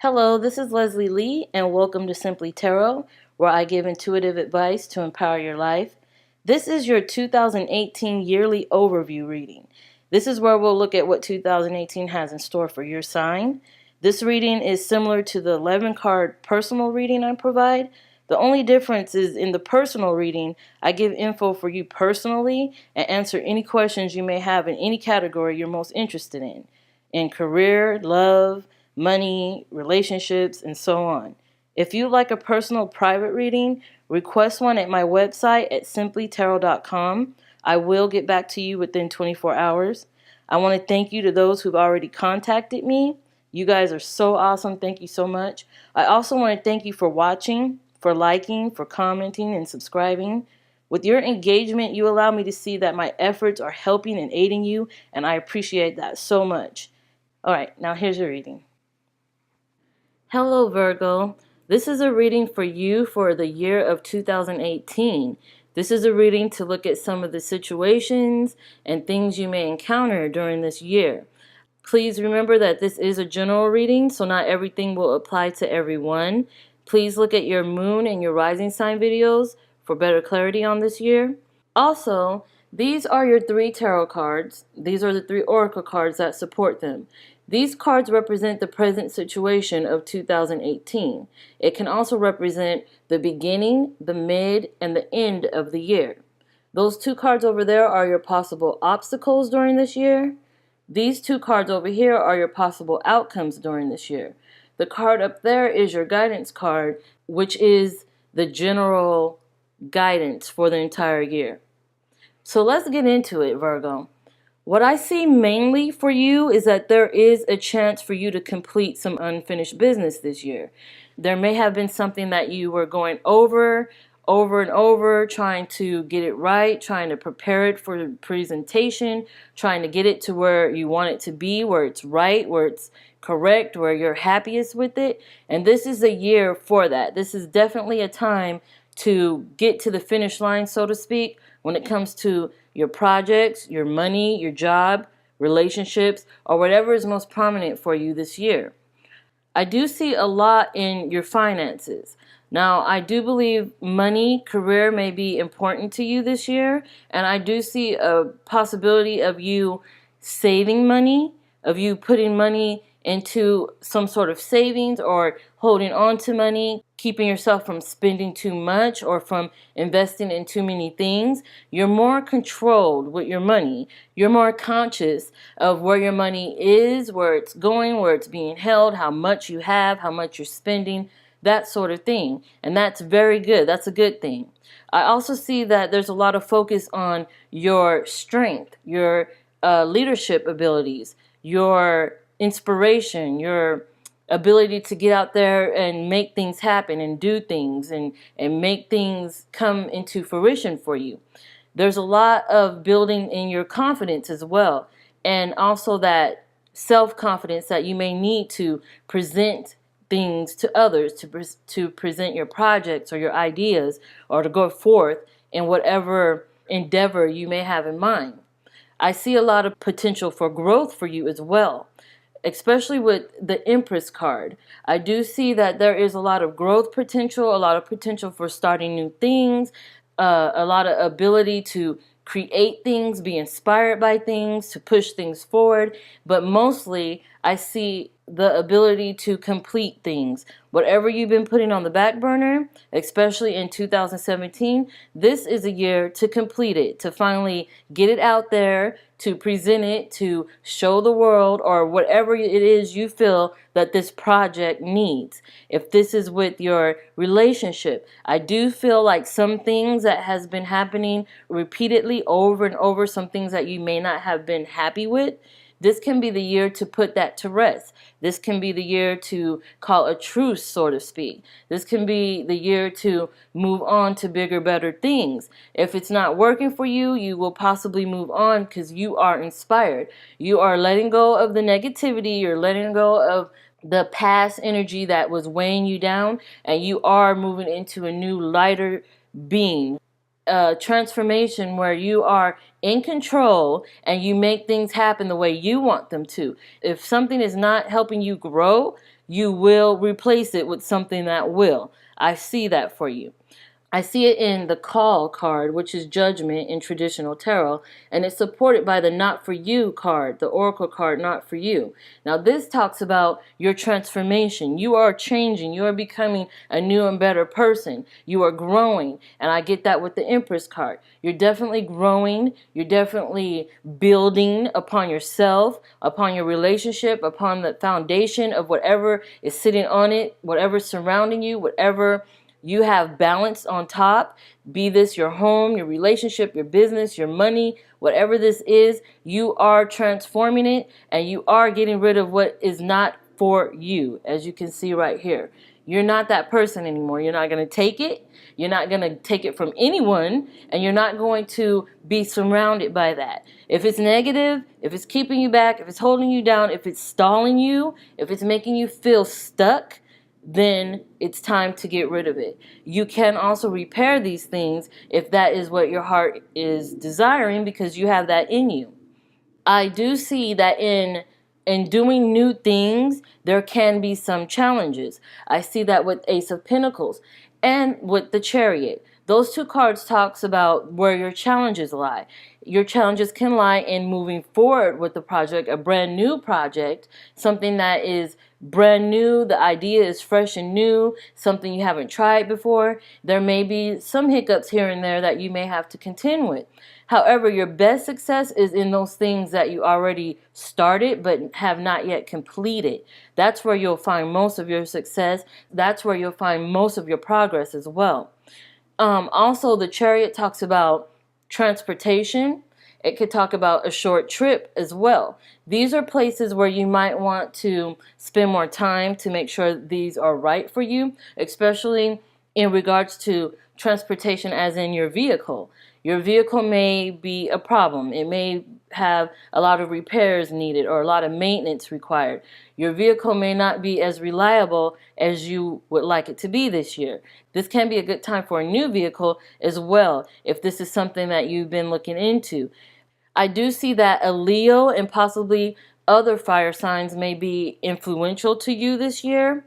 Hello, this is Leslie Lee, and welcome to Simply Tarot, where I give intuitive advice to empower your life. This is your 2018 yearly overview reading. This is where we'll look at what 2018 has in store for your sign. This reading is similar to the 11 card personal reading I provide. The only difference is in the personal reading, I give info for you personally and answer any questions you may have in any category you're most interested in career, love, money, relationships, and so on. If you'd like a personal private reading, request one at my website at simplytarot.com. I will get back to you within 24 hours. I want to thank you to those who've already contacted me. You guys are so awesome. Thank you so much. I also want to thank you for watching, for liking, for commenting, and subscribing. With your engagement, you allow me to see that my efforts are helping and aiding you, and I appreciate that so much. All right, now here's your reading. Hello, Virgo. This is a reading for you for the year of 2018. This is a reading to look at some of the situations and things you may encounter during this year. Please remember that this is a general reading, so not everything will apply to everyone. Please look at your moon and your rising sign videos for better clarity on this year. Also, these are your 3 tarot cards. These are the 3 oracle cards that support them. These cards represent the present situation of 2018. It can also represent the beginning, the mid, and the end of the year. Those 2 cards over there are your possible obstacles during this year. These 2 cards over here are your possible outcomes during this year. The card up there is your guidance card, which is the general guidance for the entire year. So let's get into it, Virgo. What I see mainly for you is that there is a chance for you to complete some unfinished business this year. There may have been something that you were going over and over, trying to get it right, trying to prepare it for the presentation, trying to get it to where you want it to be, where it's right, where it's correct, where you're happiest with it. And this is a year for that. This is definitely a time to get to the finish line, so to speak, when it comes to your projects, your money, your job, relationships, or whatever is most prominent for you this year. I do see a lot in your finances. Now, I do believe money, career may be important to you this year, and I do see a possibility of you saving money, of you putting money into some sort of savings or holding on to money, keeping yourself from spending too much or from investing in too many things. You're more controlled with your money. You're more conscious of where your money is, where it's going, where it's being held, how much you have, how much you're spending, that sort of thing. And that's very good. That's a good thing. I also see that there's a lot of focus on your strength, your leadership abilities, your inspiration, your ability to get out there and make things happen and do things and make things come into fruition for you. There's a lot of building in your confidence as well, and also that self-confidence that you may need to present things to others, to present your projects or your ideas, or to go forth in whatever endeavor you may have in mind. I see a lot of potential for growth for you as well, especially with the Empress card. I do see that there is a lot of growth potential, a lot of potential for starting new things, a lot of ability to create things, be inspired by things, to push things forward. But mostly, I see the ability to complete things. Whatever you've been putting on the back burner, especially in 2017, this is a year to complete it, to finally get it out there, to present it, to show the world, or whatever it is you feel that this project needs. If this is with your relationship, I do feel like some things that has been happening repeatedly over and over, some things that you may not have been happy with, this can be the year to put that to rest. This can be the year to call a truce, so to speak. This can be the year to move on to bigger, better things. If it's not working for you, you will possibly move on because you are inspired. You are letting go of the negativity. You're letting go of the past energy that was weighing you down, and you are moving into a new, lighter being. transformation where you are in control and you make things happen the way you want them to. If something is not helping you grow, you will replace it with something that will. I see that for you. I see it in the call card, which is judgment in traditional tarot, and it's supported by the not for you card, the oracle card, not for you. Now this talks about your transformation. You are changing. You are becoming a new and better person. You are growing, and I get that with the Empress card. You're definitely growing. You're definitely building upon yourself, upon your relationship, upon the foundation of whatever is sitting on it, whatever's surrounding you, whatever you have balance on top, be this your home, your relationship, your business, your money, whatever this is, you are transforming it and you are getting rid of what is not for you, as you can see right here. You're not that person anymore. You're not going to take it. You're not going to take it from anyone, and you're not going to be surrounded by that. If it's negative, if it's keeping you back, if it's holding you down, if it's stalling you, if it's making you feel stuck, then it's time to get rid of it. You can also repair these things if that is what your heart is desiring, because you have that in you. I do see that in doing new things, there can be some challenges. I see that with Ace of Pentacles and with the Chariot. Those two cards talks about where your challenges lie. Your challenges can lie in moving forward with the project, a brand new project, something that is brand new, the idea is fresh and new, something you haven't tried before. There may be some hiccups here and there that you may have to contend with. However, your best success is in those things that you already started but have not yet completed. That's where you'll find most of your success. That's where you'll find most of your progress as well. Also, the Chariot talks about transportation. It could talk about a short trip as well. These are places where you might want to spend more time to make sure these are right for you, especially in regards to transportation as in your vehicle. Your vehicle may be a problem. It may have a lot of repairs needed or a lot of maintenance required. Your vehicle may not be as reliable as you would like it to be this year. This can be a good time for a new vehicle as well, if this is something that you've been looking into. I do see that a Leo and possibly other fire signs may be influential to you this year.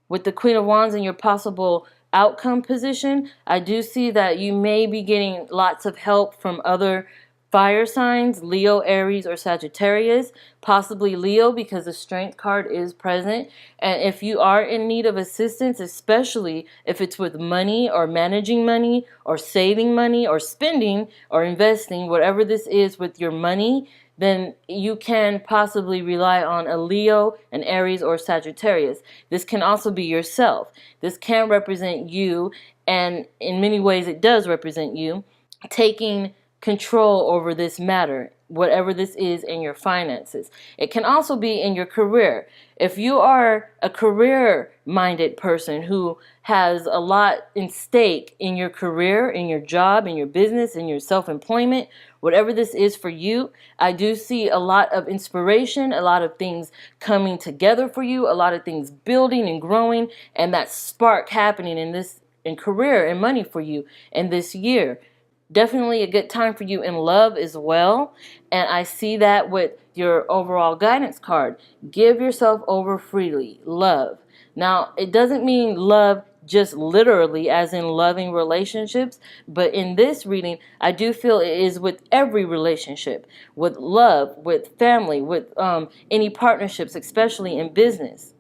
With the Queen of Wands in your possible outcome position, I do see that you may be getting lots of help from other fire signs, Leo, Aries, or Sagittarius, possibly Leo because the Strength card is present. And if you are in need of assistance, especially if it's with money or managing money or saving money or spending or investing, whatever this is with your money, then you can possibly rely on a Leo, an Aries, or Sagittarius. This can also be yourself. This can represent you, and in many ways it does represent you, taking control over this matter, whatever this is in your finances. It can also be in your career. If you are a career-minded person who has a lot in stake in your career, in your job, in your business, in your self-employment, whatever this is for you, I do see a lot of inspiration, a lot of things coming together for you, a lot of things building and growing, and that spark happening in career and money for you in this year. Definitely a good time for you in love as well. And I see that with your overall guidance card. Give yourself over freely. Love. Now, it doesn't mean love just literally as in loving relationships, but in this reading, I do feel it is with every relationship, with love, with family, with any partnerships, especially in business.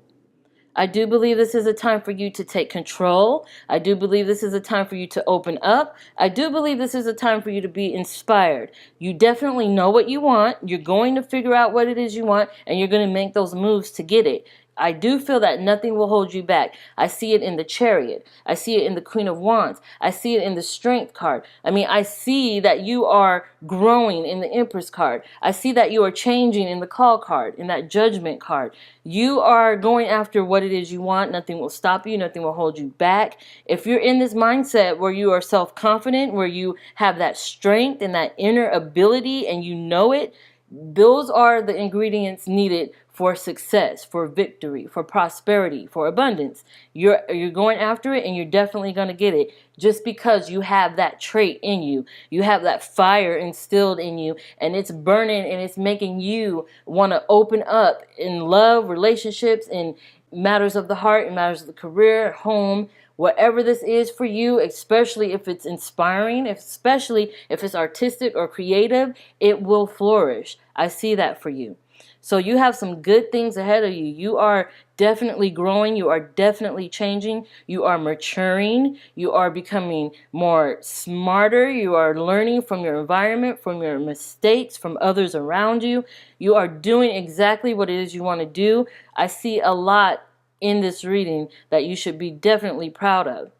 I do believe this is a time for you to take control. I do believe this is a time for you to open up. I do believe this is a time for you to be inspired. You definitely know what you want. You're going to figure out what it is you want, and you're going to make those moves to get it. I do feel that nothing will hold you back. I see it in the Chariot. I see it in the Queen of Wands. I see it in the Strength card. I mean, I see that you are growing in the Empress card. I see that you are changing in the Call card, in that Judgment card. You are going after what it is you want. Nothing will stop you. Nothing will hold you back. If you're in this mindset where you are self-confident, where you have that strength and that inner ability and you know it, those are the ingredients needed for success, for victory, for prosperity, for abundance. You're going after it, and you're definitely going to get it, just because you have that trait in you. You have that fire instilled in you, and it's burning, and it's making you want to open up in love, relationships, and matters of the heart, and matters of the career, home, whatever this is for you, especially if it's inspiring, especially if it's artistic or creative, it will flourish. I see that for you. So you have some good things ahead of you. You are definitely growing. You are definitely changing. You are maturing. You are becoming more smarter. You are learning from your environment, from your mistakes, from others around you. You are doing exactly what it is you want to do. I see a lot in this reading that you should be definitely proud of.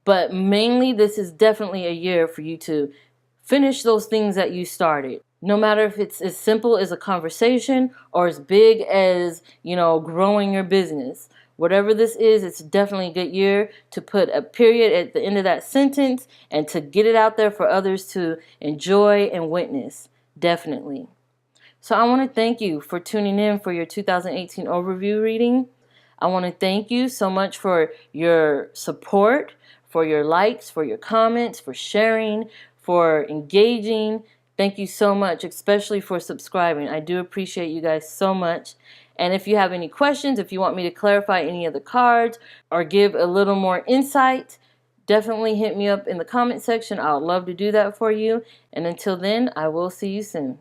But mainly, this is definitely a year for you to finish those things that you started. No matter if it's as simple as a conversation or as big as, growing your business. Whatever this is, it's definitely a good year to put a period at the end of that sentence and to get it out there for others to enjoy and witness. Definitely. So I want to thank you for tuning in for your 2018 overview reading. I want to thank you so much for your support, for your likes, for your comments, for sharing, for engaging. Thank you so much, especially for subscribing. I do appreciate you guys so much. And if you have any questions, if you want me to clarify any of the cards or give a little more insight, definitely hit me up in the comment section. I would love to do that for you. And until then, I will see you soon.